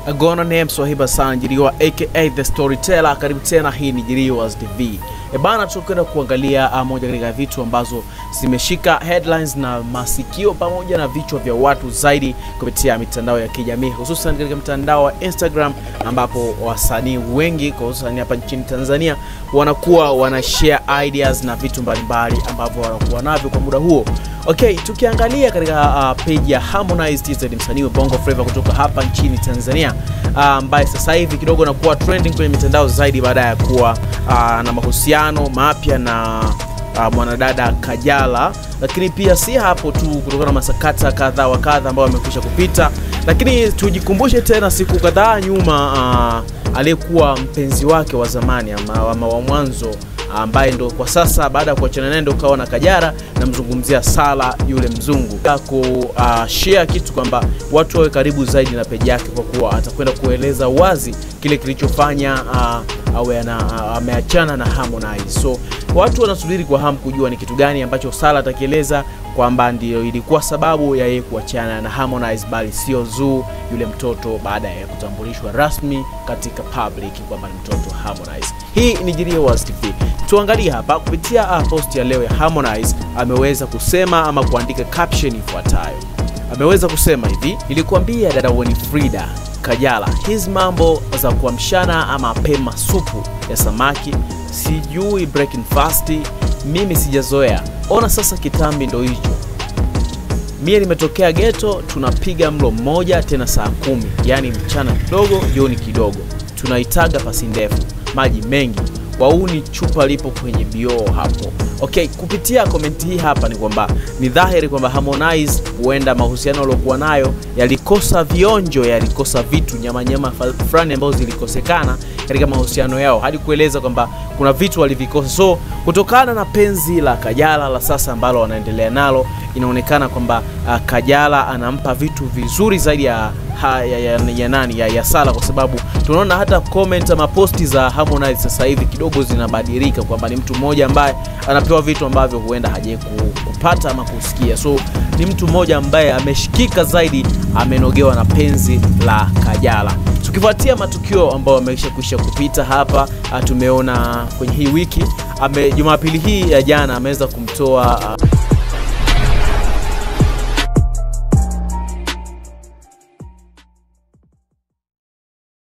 Agona name Swahiba sana Jiriwa aka the storyteller. Karibu tena, hii ni Jiriwas TV. Bana, tunakwenda kuangalia moja katika vitu ambazo zimeshika headlines na masikio pamoja na vichwa vya watu zaidi kupitia mitandao ya kijamii, hususan katika mtandao wa Instagram, ambapo wasanii wengi hususan hapa nchini Tanzania wanakuwa wanashare ideas na vitu mbalimbali ambavyo wanakuwa navyo kwa muda huo. Okay, tukiangalia katika page ya HARMONIZE, msanii wa Bongo Flava kutoka hapa nchini Tanzania, ambaye sasa hivi kidogo anakuwa trending kwenye mitandao zaidi baada ya kuwa na mahusiano mapya na mwanadada KAJALA. Lakini pia si hapo tu, kutokana na masakata kadha wa kadha ambao wamekwisha kupita, lakini tujikumbushe tena siku kadhaa nyuma aliyekuwa mpenzi wake wa zamani ama wa mwanzo, ambaye ndo kwa sasa baada ya kuachana naye ndo kaona KAJALA, na mzungumzia Sala yule mzungu, share kitu kwamba watu wawe karibu zaidi na page yake, kwa kuwa atakwenda kueleza wazi kile kilichofanya ameachana na Harmonize. So watu wanasubiri kwa hamu kujua ni kitu gani ambacho Sala atakieleza, kwamba ndio ilikuwa sababu ya yeye kuachana na Harmonize, bali sio Zuu yule mtoto, baada ya kutambulishwa rasmi katika public kwamba ni mtoto Harmonize. Hii ni Jiriwas TV. Tuangalie hapa kupitia post ya leo ya Harmonize, ameweza kusema ama kuandika caption ifuatayo. Ameweza kusema hivi: nilikwambia dada woni Frida KAJALA, hizi mambo za kuamshana ama pema supu ya samaki, sijui breaking fast, mimi sijazoea. Ona sasa kitambi ndo hicho. Mimi nimetokea ghetto, tunapiga mlo mmoja tena saa 10, yani mchana kidogo, jioni kidogo. Tunaitaga pasi ndefu, maji mengi. Wauni chupa lipo kwenye bioo hapo. Okay, kupitia comment hii hapa ni kwamba ni dhahiri kwamba Harmonize huenda mahusiano aliyokuwa nayo yalikosa vionjo, yalikosa vitu nyama fulani ambazo zilikosekana katika mahusiano yao, hadi kueleza kwamba kuna vitu walivikosa. So kutokana na penzi la KAJALA la sasa ambalo wanaendelea nalo, inaonekana kwamba KAJALA anampa vitu vizuri zaidi ya Sala, kwa sababu tunaona hata comment ama posti za Harmonize sasa hivi kidogo zinabadilika, kwamba ni mtu mmoja ambaye anapewa vitu ambavyo huenda haje kupata ama kusikia. So ni mtu mmoja ambaye ameshikika zaidi, amenogewa na penzi la KAJALA. Tukifuatia matukio ambayo yamekwisha kupita hapa, tumeona kwenye hii wiki Jumapili hii ya jana ameweza kumtoa